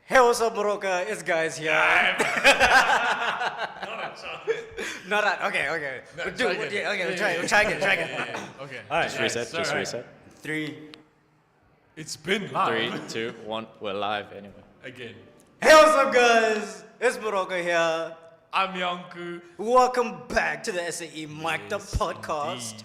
Hey, what's up, Moroka? It's guys here. Not a chance. Not that. Okay. No, We'll try do. again. Okay. We'll Yeah, try yeah. again. Yeah. Okay. All right. Just reset. 3. It's been live. 3, 2, 1. We're live anyway. Again. Hey, what's up, guys? It's Moroka here. I'm Yanku. Welcome back to the SAE Mic'd Up Yes, podcast. indeed.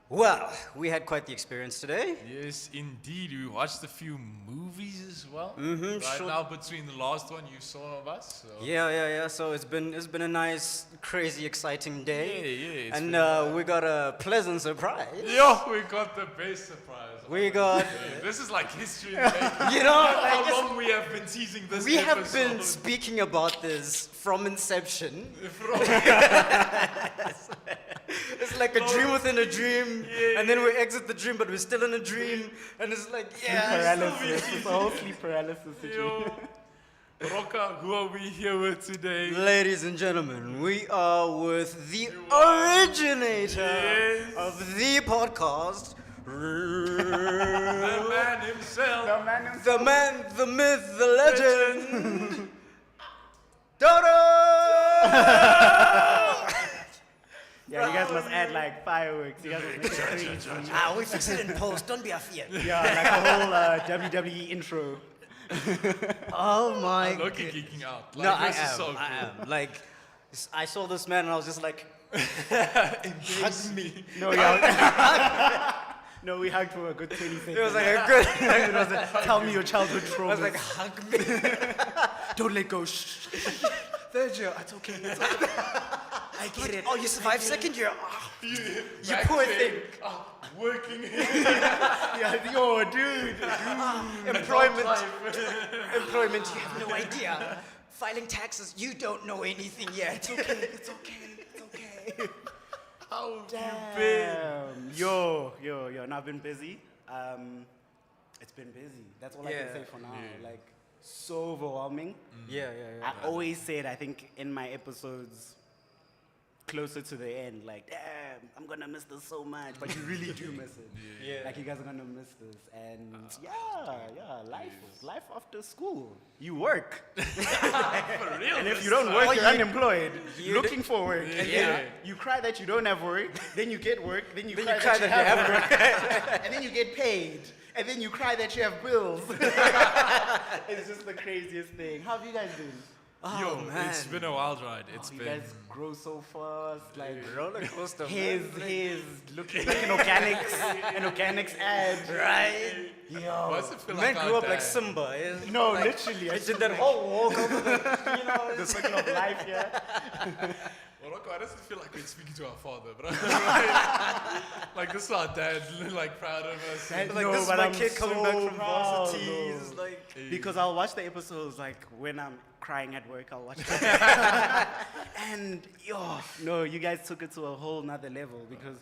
Well, we had quite the experience today. Yes, indeed. We watched a few movies as well. Mhm, Right sure. now, between the last one, you saw of us. So. Yeah. So it's been a nice, crazy, exciting day. Yeah. It's And been- we got a pleasant surprise. Yo, we got the best surprise. We got, Yeah, this is like history. Making. you know, How like, long we have been teasing this we have episode. been speaking about this from inception. It's like a dream within a dream, and then we exit the dream, but we're still in a dream, and it's like, yeah. Paralysis. It's a whole sleep paralysis situation. Yo, Roka, who are we here with today? Ladies and gentlemen, we are with the originator Yes. of the podcast, The man himself. the man, the myth, the legend, Dodo! Yeah, you guys must add like fireworks. You guys must make it crazy. We fix it in post, don't be afraid. Yeah, like a whole WWE intro. Oh my I'm looking god. geeking out. Like, No, I this is so am. cool. I am. Like, I saw this man and I was just like, Hug me. No, no, we hugged for a good 20 seconds. it was like a good. It was a, tell me your childhood I trauma. was like, hug me. don't let go. Shh. Third year, it's okay. It's okay. I get it. Oh, you survived second year. Oh, You poor thing. Working. Yeah, yo, dude. employment. Employment. You have no idea. Filing taxes. You don't know anything yet. It's okay. How have you been? Yo. And I've been busy. It's been busy. That's all I Yeah. can say for now. Yeah. Like, so overwhelming. Yeah. I always said, I think in my episodes closer to the end, like, damn, I'm gonna miss this so much, but you really do miss it. Yeah. Like, you guys are gonna miss this, and life after school, you work, For real. and if this you don't time. work, Oh, you're you- unemployed, you looking for work, and Yeah. then you cry that you don't have work, then you get work, then you Then cry you cry that you that have work, and then you get paid, and then you cry that you have bills. It's just the craziest thing. How have you guys been? Oh, Yo, man. it's been a wild ride. It's You been. guys grow so fast, like roller coaster. his looking like an organics ad. Right. Yo. What's it feel Man like grew out up like there? Simba. It's No, like, literally. He did that whole walk over the, the circle of life, yeah. Morocco, I doesn't feel like we're speaking to our father, bro. Like this is our dad, like proud of us. Dad- like No, this is but my I'm kid coming back so from proud, varsities. though. Like, Because I'll watch the episodes like when I'm crying at work, I'll watch it. And no, you guys took it to a whole nother level because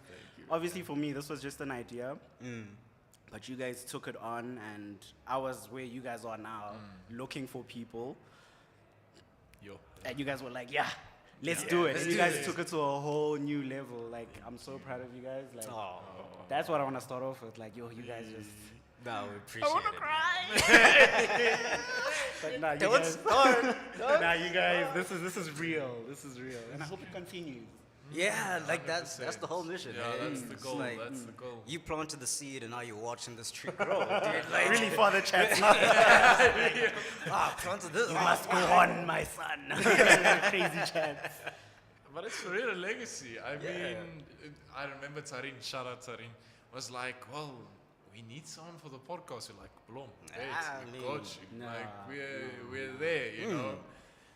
obviously for me this was just an idea. But you guys took it on and I was where you guys are now, looking for people. Yo. And you guys were like, yeah, let's do it. let's And you do guys this. took it to a whole new level. Like, I'm so proud of you guys. Like, that's what I want to start off with. Like, yo, you guys just. no, we appreciate it. But nah, you Don't guys. start. Nah, you guys. This is real. This is real, and I hope it continues. Yeah, like that's the whole mission. Yeah, man. that's the It's goal. like, That's the goal. You planted the seed and now you're watching this tree grow, dude. Like, Really, Father Chat. planted this. You must go on, my son. Crazy chat. But it's for real a legacy. I mean, I remember Tarin, shout out Tarin, was like, well, we need someone for the podcast. We're like, Blom, wait, we got you. Nah. Like, we're there, you know?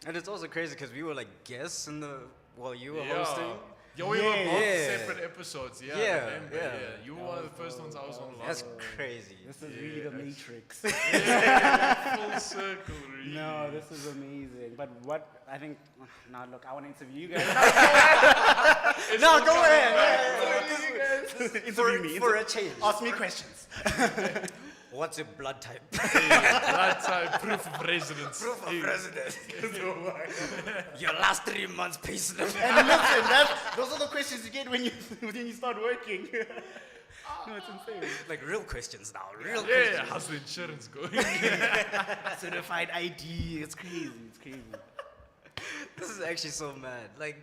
And it's also crazy because we were like guests in the while you were Yeah. hosting. Yeah, we were both Yeah. separate episodes. Yeah, Yeah, I remember. yeah. Yeah. You were one of the first ones I was on That's last. crazy. This is really the Matrix. Full circle, really. No, this is amazing. But what I think, now look, I want to interview you guys. No, go ahead. Interview me. For a change. Ask me questions. What's your blood type? That time, proof of residence. Proof of residence. Your last 3 months pay slip. And listen, those are the questions you get when you start working. No, it's insane. Like real questions now. Real Yeah, questions. how's the insurance going? Certified ID. It's crazy. It's crazy. This is actually so mad. Like,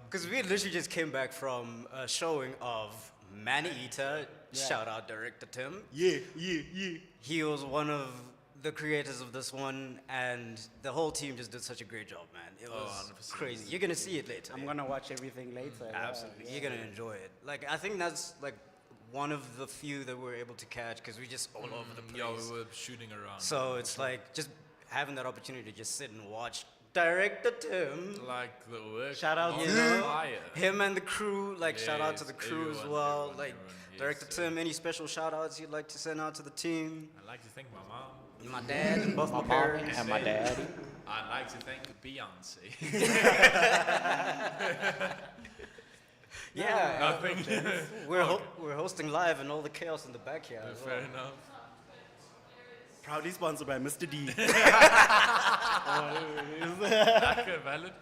because we literally just came back from a showing of Man Eater. Shout out director Tim. Yeah. He was one of the creators of this one, and the whole team just did such a great job, man. It was 100%. crazy. You're gonna see it later. I'm gonna watch everything later. Absolutely. You're gonna enjoy it. Like, I think that's like one of the few that we're able to catch because we're just all over the place. Yeah, we were shooting around. So it's like just having that opportunity to just sit and watch director Tim, like the work. Shout out on to fire. him and the crew. Like, shout out to the Yes, crew as everyone, well. everyone, Like, everyone. Yes, director sir. Tim, any special shout outs you'd like to send out to the team? I'd like to thank my mom. My dad and both my parents. And my dad. I'd like to thank Beyonce. Yeah, Nothing. we're hosting live and all the chaos in the back here. as Fair well. enough. Proudly sponsored by Mr. D. Okay, valid.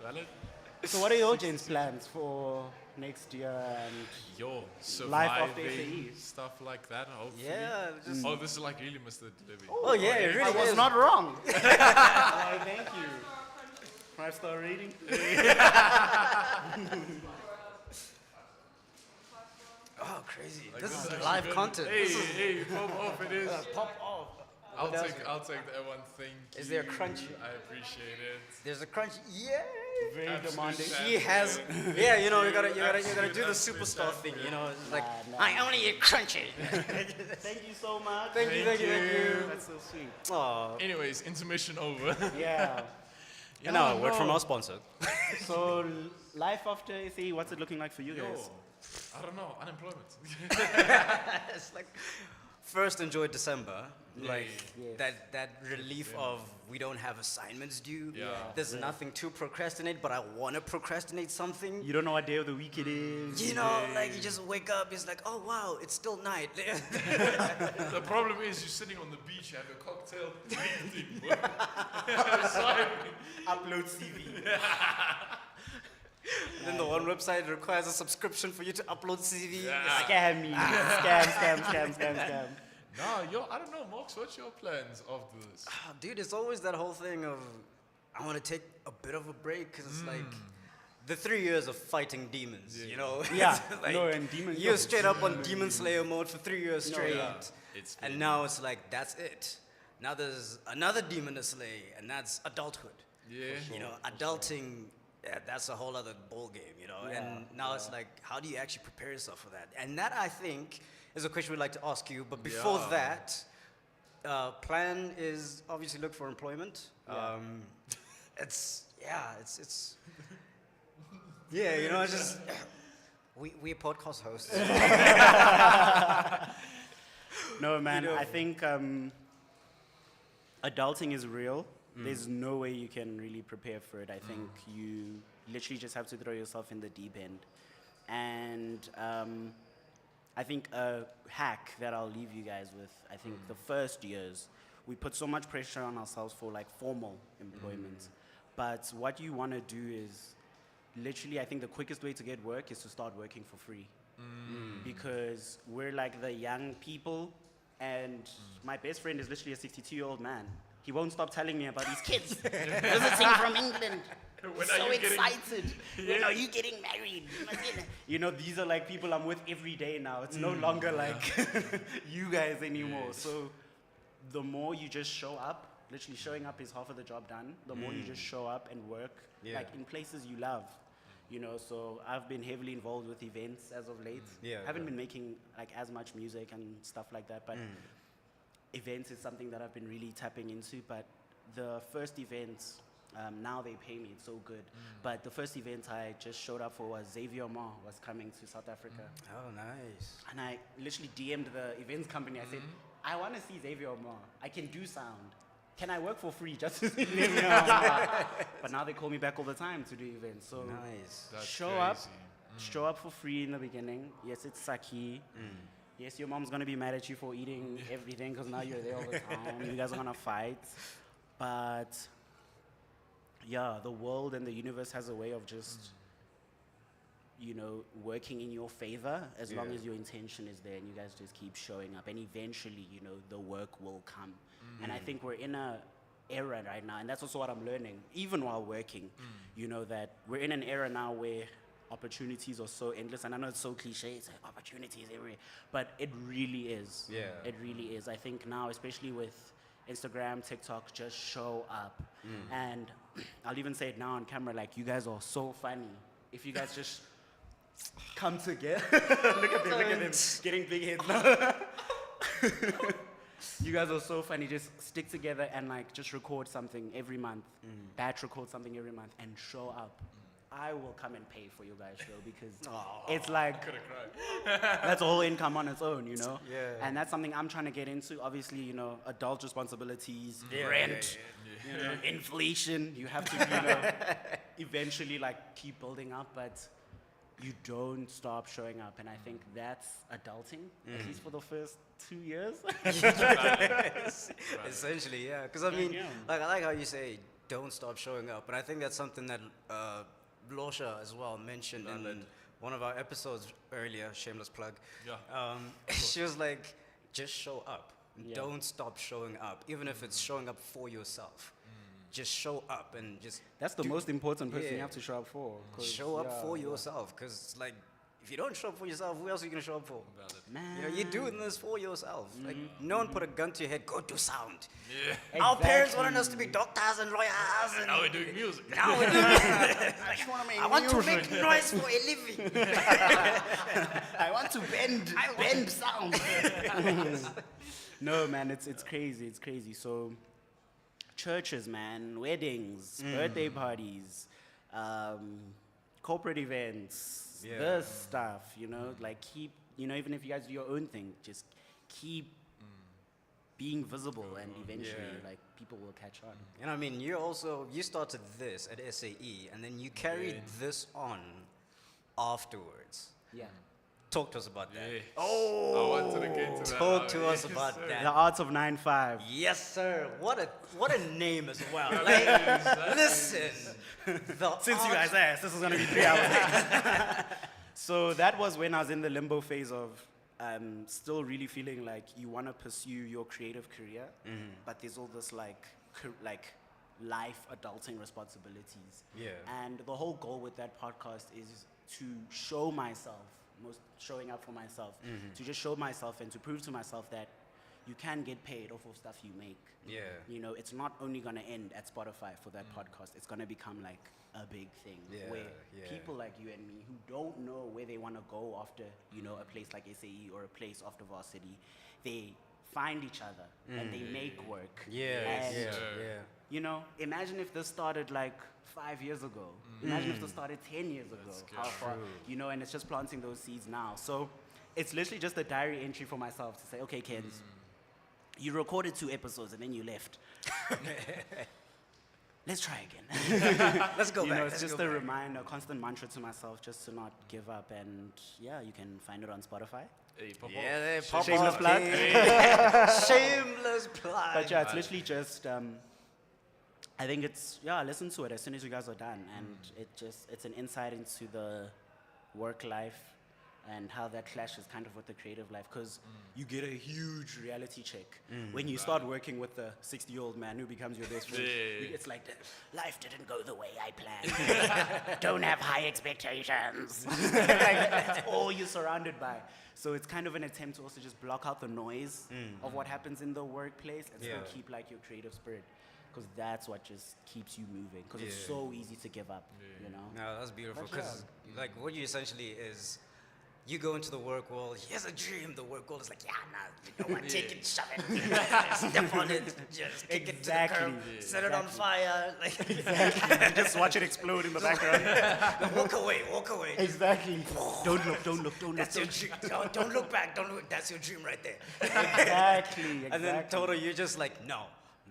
So what are your James plans for next year and Yo, Life after surviving, SAE. stuff like that, hopefully. Yeah, just, Oh, this is like really Mr. Delivery. oh yeah, it really I was is. not wrong. Oh, thank you. 5-star rating. Oh, crazy. Like, This is actually live good. content. Hey, This is hey, pop off it is. pop off. I'll else take that one. Thank you. Is there a crunchy? I appreciate it. There's a crunch. Yeah. Very Absolute demanding. fan. He has, yeah, you know, you gotta do the Absolute superstar thing, you know. It's like, Nah. I only eat crunchy. Thank you so much. Thank you. That's so sweet. Aw. Anyways, intermission over. Yeah. And now, word from our sponsor. So life after SAE, what's it looking like for you Yo, guys? I don't know, unemployment. It's like, first enjoy December, like Yes. that relief of we don't have assignments due. Yeah. There's nothing to procrastinate, but I want to procrastinate something. You don't know what day of the week it is. You know, like you just wake up, it's like, oh wow, it's still night. The problem is you're sitting on the beach, you have your cocktail, reading, bro. Sorry. Upload CV. Then the one website requires a subscription for you to upload CV. Yeah. Scam me. Scam. No, yo, I don't know, Mox, what's your plans after this? Ah, dude, it's always that whole thing of I want to take a bit of a break because it's like the 3 years of fighting demons, you know? Yeah, It's like, no, and demon- you're straight up on Demon Slayer mode for 3 years straight. yeah. It's And been- now it's like, that's it. Now there's another demon to slay, and that's adulthood. Yeah. You know, adulting, yeah, that's a whole other ball game, you know? And now it's like, how do you actually prepare yourself for that? And that, I think, is a question we'd like to ask you. But before Yeah. that, plan is obviously look for employment. It's yeah, you know, it's just we're podcast hosts. No, man, know. I think adulting is real. There's no way you can really prepare for it. I think you literally just have to throw yourself in the deep end. And I think a hack that I'll leave you guys with, I think the first years, we put so much pressure on ourselves for like formal employment. But what you want to do is literally, I think the quickest way to get work is to start working for free. Because we're like the young people, and my best friend is literally a 62-year-old man. He won't stop telling me about his kids visiting from England. When so are you getting- excited. When are you getting married? You know, these are like people I'm with every day now. It's no longer like you guys anymore. Yes. So the more you just show up, literally showing up is half of the job done. The more you just show up and work, like in places you love. You know, so I've been heavily involved with events as of late. Haven't been making like as much music and stuff like that, but events is something that I've been really tapping into. But the first event, now they pay me, it's so good. But the first event I just showed up for was Xavier Ma was coming to South Africa. Oh, nice. And I literally DM'd the events company. I said, I want to see Xavier Ma. I can do sound. Can I work for free just to see Xavier Ma? But now they call me back all the time to do events. So Nice. That's show up. crazy. Show up for free in the beginning. Yes, it's Saki. Yes, your mom's going to be mad at you for eating everything because now you're there all the time. You guys are going to fight. But yeah, the world and the universe has a way of just, working in your favor as long as your intention is there and you guys just keep showing up. And eventually, the work will come. And I think we're in a era right now, and that's also what I'm learning, even while working, that we're in an era now where opportunities are so endless. And I know it's so cliche, it's like opportunities everywhere, but it really is. Yeah. It really is. I think now, especially with Instagram, TikTok, just show up. And I'll even say it now on camera, like, you guys are so funny. If you guys just come together. Look at them, getting big heads now. You guys are so funny. Just stick together and like just record something every month. Batch record something every month and show up. I will come and pay for your guys' show because it's like that's a whole income on its own, Yeah. And that's something I'm trying to get into. Obviously, adult responsibilities, rent, inflation. You have to, eventually like keep building up, but you don't stop showing up. And I think that's adulting, at least for the first 2 years. Essentially, yeah. Because I mean, like I like how you say don't stop showing up, but I think that's something that Blosha as well mentioned in one of our episodes earlier. Shameless plug. Yeah. She was like, just show up. Yeah. Don't stop showing up, even if it's showing up for yourself. Just show up and just. That's the most important person you Yeah. have to show up for. 'cause, Show up yeah, for yeah. yourself, because like if you don't show up for yourself, who else are you gonna show up for? Man. You're doing this for yourself. Like no one put a gun to your head. Go do sound. Yeah. Our parents wanted us to be doctors and lawyers, and Now we're doing music. now we're doing. I just want to make I want to make noise for a living. I want to bend sound. No, man, it's crazy. It's crazy. So, churches, man, weddings, birthday parties, corporate events, Yeah. this stuff, like keep, even if you guys do your own thing, just keep being visible, and eventually, Yeah. like, people will catch on. And I mean, you started this at SAE, and then you carried this on afterwards. Yeah. Talk to us about that. Yes. Oh, I wanted to get to that. talk to us Yes, about sir. that. The Art of 9-5. Yes, sir. What a name as well. Like, listen. Since you guys asked, this is going to be 3 hours. So that was when I was in the limbo phase of still really feeling like you want to pursue your creative career, but there's all this like life adulting responsibilities. Yeah. And the whole goal with that podcast is to show myself, showing up for myself, to just show myself and to prove to myself that you can get paid off of stuff you make. Yeah. It's not only going to end at Spotify for that podcast. It's going to become like a big thing where people like you and me who don't know where they want to go after, a place like SAE or a place after varsity, they find each other and they make work. Yeah. And, imagine if this started like 5 years ago. Imagine if this started 10 years ago. How far, and it's just planting those seeds now. So it's literally just a diary entry for myself to say, okay, Kens, you recorded 2 episodes and then you left. Let's try again. Let's go back. It's just a reminder, a constant mantra to myself just to not give up. And yeah, you can find it on Spotify. Hey, pop Yeah, they pop Shameless off, plug. kid. Shameless plug. But yeah, it's literally just, I think listen to it as soon as you guys are done. And it's an insight into the work life and how that clashes kind of with the creative life, because you get a huge reality check when you start working with the 60-year-old man who becomes your best friend. Yeah. It's like, life didn't go the way I planned. Don't have high expectations. That's all you're surrounded by. So it's kind of an attempt to also just block out the noise of what happens in the workplace and still keep like your creative spirit, because that's what just keeps you moving, because it's so easy to give up, No, that's beautiful. But Because like what you essentially is, you go into the work world. Here's a dream. The work world is like, you know what? Take it, shove it, step on it, just kick it to the curb, set it on fire, like just watch it explode in the background. walk away. Exactly. Don't look. That's your dream. Don't look back. Don't look. That's your dream right there. Exactly. And then Toto, you're just like, no,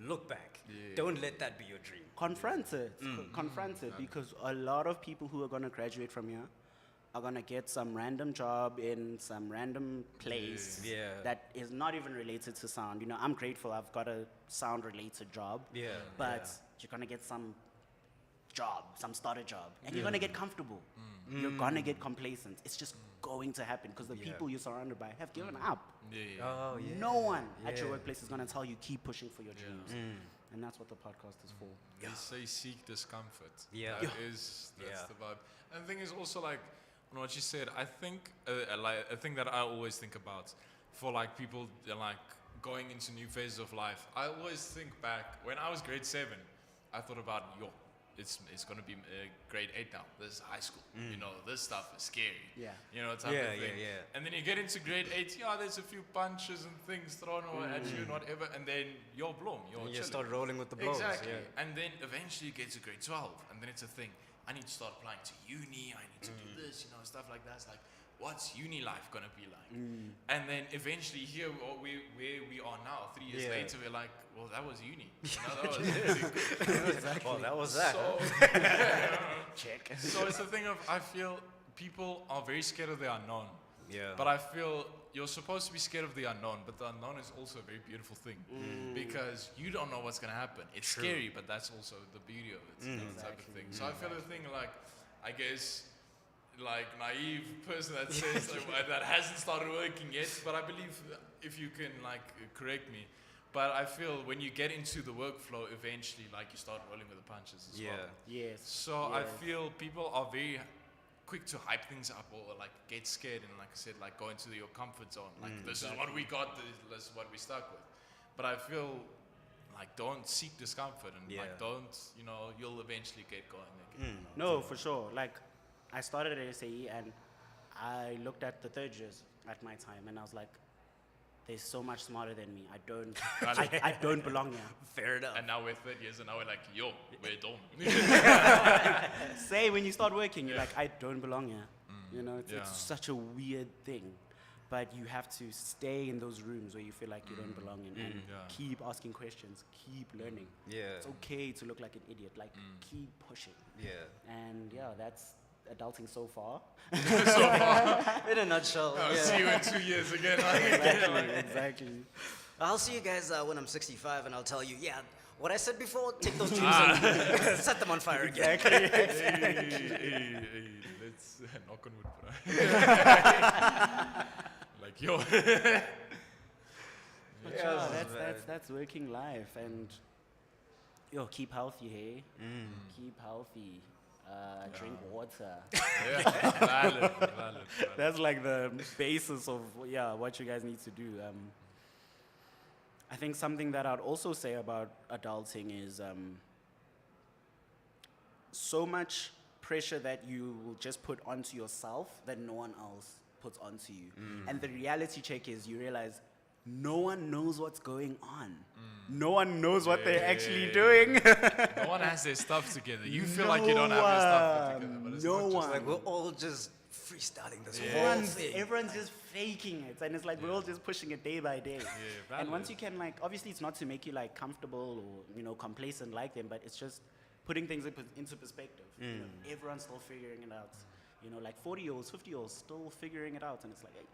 look back. Don't let that be your dream. Confront it. Confront it, because a lot of people who are going to graduate from here are going to get some random job in some random place that is not even related to sound. I'm grateful I've got a sound related job. But you're going to get some job, some starter job, and you're going to get comfortable. You're gonna get complacent. It's just going to happen because the people you're surrounded by have given up. Yeah. Oh, yeah. No one at your Yeah. workplace is gonna tell you keep pushing for your dreams, and that's what the podcast is for. They say seek discomfort. Yeah. That's Yeah. the vibe. And the thing is also like on what you said, I think a thing that I always think about for like people like going into new phases of life. I always think back when I was grade 7, I thought about it's going to be grade 8 now. This is high school. You know, this stuff is scary. Yeah. You know, type Yeah, of thing. yeah, yeah. And then you get into grade 8, there's a few punches and things thrown at you and whatever, and then you're blown. You're And you chilling. start rolling with the blows. Exactly. Yeah. And then eventually you get to grade 12, and then it's a thing. I need to start applying to uni. I need to do this, stuff like that. It's like, what's uni life gonna be like? And then eventually here where we are now, 3 years Yeah. later, we're like, well, that was uni. That was really good. Well, that was that. So, Check. so it's the thing of, I feel people are very scared of the unknown. Yeah. But I feel you're supposed to be scared of the unknown, but the unknown is also a very beautiful thing because you don't know what's going to happen. It's scary, but that's also the beauty of it, type of thing. So I feel the thing like, I guess, like naive person that says that hasn't started working yet, but I believe if you can like correct me, but I feel when you get into the workflow, eventually like you start rolling with the punches as well. Yes. So I feel people are very quick to hype things up or like get scared and like I said, like go into your comfort zone. Like this is what we got, this is what we stuck with. But I feel like don't seek discomfort and like don't, you'll eventually get going again. No, for sure. Like, I started at SAE and I looked at the third years at my time and I was like, they're so much smarter than me. I don't belong here. Fair enough. And now we're 30 years and now we're like, yo, we're done. Say when you start working, you're like, I don't belong here. It's such a weird thing. But you have to stay in those rooms where you feel like you don't belong in and keep asking questions, keep learning. Yeah. It's okay to look like an idiot. Like, keep pushing. Yeah. And that's adulting so far. In a nutshell. I'll yeah. see you in 2 years again. Exactly. I'll see you guys when I'm 65 and I'll tell you, what I said before, take those dreams and set them on fire again. hey, let's knock on wood, bro. Like, yo. That's working life, and keep healthy, hey. Keep healthy. Drink water. Valid. That's like the basis of what you guys need to do. I think something that I'd also say about adulting is so much pressure that you will just put onto yourself that no one else puts onto you. And the reality check is you realize no one knows what's going on. No one knows what they're actually doing. No one has their stuff together. You feel like you don't have your stuff put together, but it's not just Like we're all just freestyling this whole thing. Everyone's just faking it, and it's like we're all just pushing it day by day. And once you can, like, obviously it's not to make you like comfortable or complacent like them, but it's just putting things into perspective. Everyone's still figuring it out. Like 40-year-olds, 50-year-olds still figuring it out, and it's like, hey,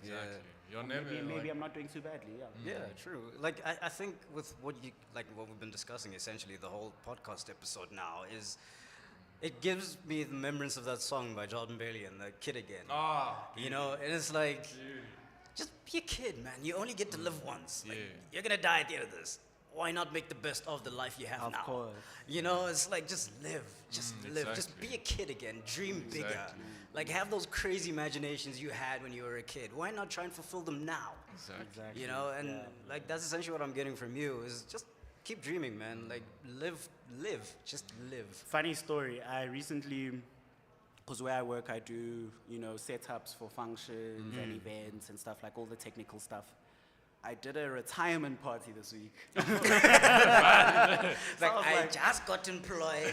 exactly. You're never maybe I'm not doing too badly. Yeah, true. Like I think with what we've been discussing, essentially the whole podcast episode now is, it gives me the remembrance of that song by Jordan Bailey and the Kid Again. And it's like, just be a kid, man. You only get to live once. Like, you're gonna die at the end of this. Why not make the best of the life you have now? Of course. It's like, just live. Just live. Just be a kid again. Dream bigger. Like, have those crazy imaginations you had when you were a kid. Why not try and fulfill them now? Exactly. Like, that's essentially what I'm getting from you, is just keep dreaming, man. Like, live. Just live. Funny story. I recently, because where I work, I do, setups for functions and events and stuff, like all the technical stuff. I did a retirement party this week. I just got employed.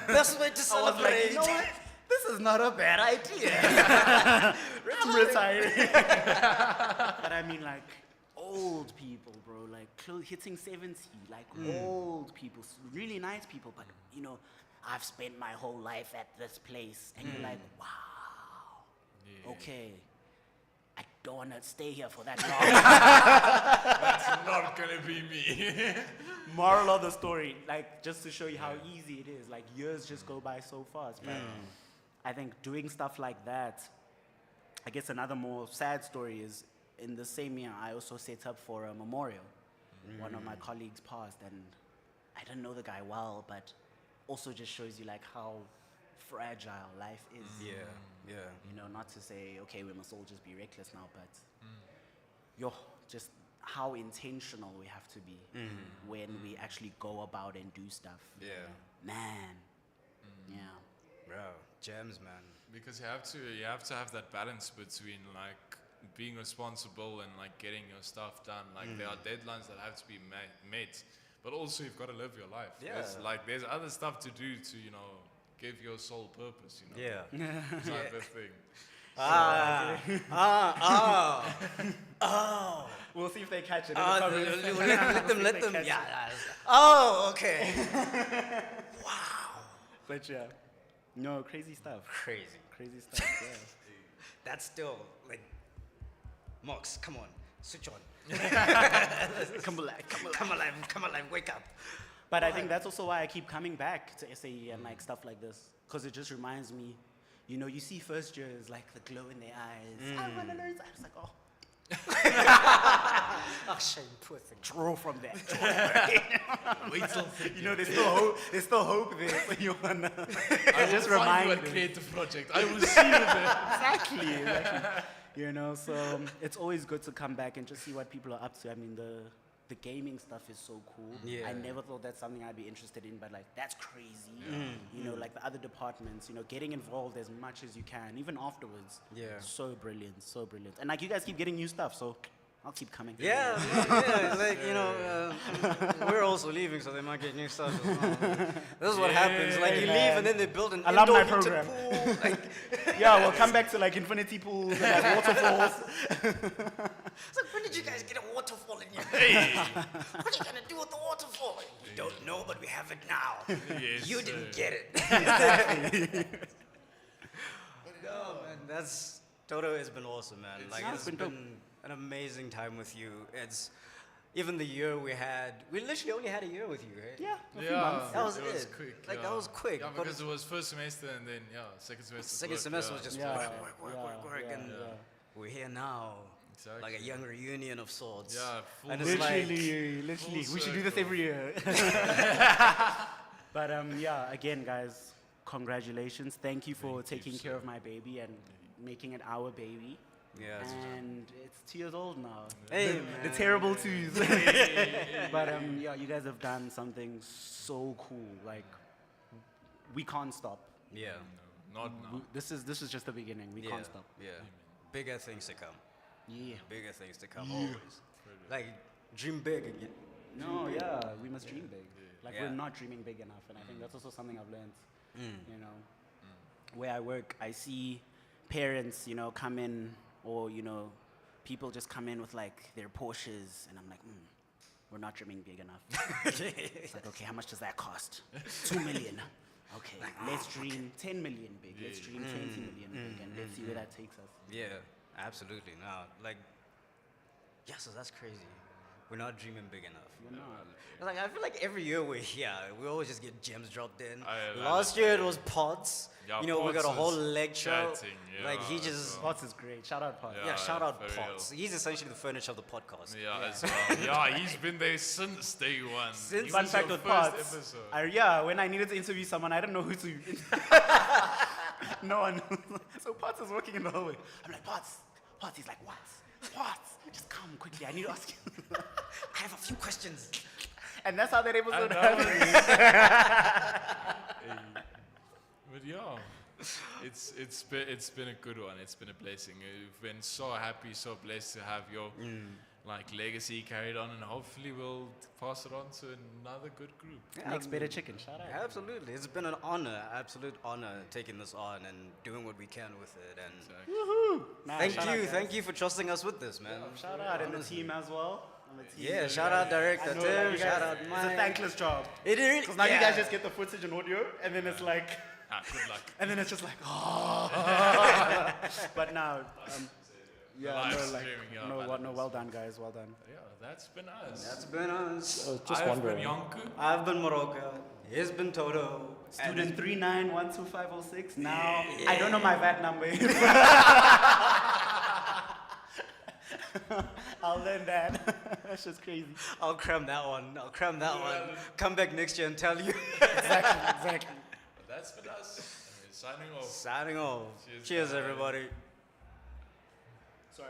Best way to celebrate. You know what? This is not a bad idea. I'm retiring. But I mean, like, old people, bro, like hitting 70, like old people, really nice people, but I've spent my whole life at this place, and you're like, wow, okay, I don't want to stay here for that long. That's not gonna be me. Moral of the story, like, just to show you how easy it is. Like, years just go by so fast. But I think doing stuff like that, I guess another more sad story is in the same year, I also set up for a memorial. One of my colleagues passed, and I didn't know the guy well, but also just shows you like how fragile life is. Yeah. You know, not to say, okay, we must all just be reckless now, but just how intentional we have to be when we actually go about and do stuff. Yeah. Man. Yeah. Bro, gems, man. Because you have to have that balance between like being responsible and like getting your stuff done. Like there are deadlines that have to be met, but also you've got to live your life. Yeah. There's other stuff to do to give your soul purpose. Yeah. Type of thing. We'll see if they catch it. Let them. Yeah. Oh, okay. But yeah. No, crazy stuff. Crazy. Crazy stuff, yeah. That's still like, Mox, come on, switch on. Come alive, Come alive, wake up. But I think that's also why I keep coming back to SAE and like stuff like this, because it just reminds me, you see first years like the glow in their eyes. I want to learn. I was like, oh. Oh, shame, poor thing. Draw from that. Wait till There's still hope. There's still hope there. So you wanna I just will find remind you a them. creative project. I will see you there. Exactly. So it's always good to come back and just see what people are up to. I mean, the gaming stuff is so cool. Yeah. I never thought that's something I'd be interested in, but like that's crazy. Like the other departments, getting involved as much as you can, even afterwards. Yeah. So brilliant, so brilliant. And like you guys keep getting new stuff, so I'll keep coming. Yeah, like, we're also leaving, so they might get new stuff as well. This is what happens. Like, you leave and then they build an Alumni indoor heated program. pool. Like, Yeah, we'll come back to like infinity pools and like waterfalls. it's like, when did you guys get a waterfall in your house? What are you going to do with the waterfall? We don't know, but we have it now. Yes, You didn't get it. No, man, Toto has been awesome, man. Like, it's it's been been dope. an amazing time with you. It's even the year we literally only had a year with you, right? Yeah, a few months. That was it. it. Quick. Like, that was quick. Yeah, But because it was first semester and then second semester. second semester was just Yeah, work, and we're here now. Exactly. Like a young reunion of sorts. Yeah, full And it's like, Literally, full we should do this circle. every year. But again, guys, congratulations. Thank you for taking care of my baby and making it our baby. yeah. And it's 2 years old now. Hey, The man. terrible twos. But you guys have done something so cool. Like, we can't stop. Yeah. Not now. This is just the beginning. We Yeah. can't stop. Yeah. Bigger things to come. Yeah. Bigger things to come always. Like, dream big again. No, yeah, we must dream big. Like, Yeah. we're not dreaming big enough, and I think that's also something I've learned. Where I work, I see parents, come in, or people just come in with like their Porsches, and I'm like, we're not dreaming big enough. It's like, okay, how much does that cost? 2 million. Okay, let's dream 10 million big. Let's dream 20 million big, and let's see where that takes us. Yeah, absolutely. No, like, yeah, so that's crazy. We're not dreaming big enough. We're not. Like, I feel like every year we're here, we always just get gems dropped in. I Last year it was Pods. Yeah, we got a Pods whole was lecture. chatting, like, he yeah, just, so- Pots is great. Shout out Pots. yeah, shout out for Pods. real. He's essentially the furniture of the podcast. Yeah, as well. Yeah, he's been there since day one. Since- He Fun was fact your with first Pots, episode. when I needed to interview someone, I didn't know who to. No one. So Pots is walking in the hallway. I'm like, Pots. He's like, what? Pots, just come quickly. I need to ask you. I have a few questions. And that's how that episode And that happened. But yeah, it's been a good one. It's been a blessing. We've been so happy, so blessed to have your legacy carried on, and hopefully we'll pass it on to another good group. Makes better chicken. Shout out. Absolutely. It's been an honor, absolute honor, taking this on and doing what we can with it. And Nah, thank shout out, guys. thank you for trusting us with this, man. Shout out and the team as well. And the team. Yeah, shout out director I know, like, Tim, you shout guys- out It's a Mike. thankless job. It really, Because now you guys just get the footage and audio, and then it's like, Good luck. and then it's just like, oh. But now, Yeah, live no, like, streaming, yeah, no, man, well, that no, was- well done, guys, well done. Yeah, that's been us. That's been us. Just I've wondering. been Yonku. I've been Moroka. He's been Toto. Student 3912506. Now, I don't know my VAT number. I'll learn that. That's just crazy. I'll cram that one. Come back next year and tell you. Exactly. But that's been us. Signing off. Signing off. Cheers, Cheers guys. everybody. Sorry.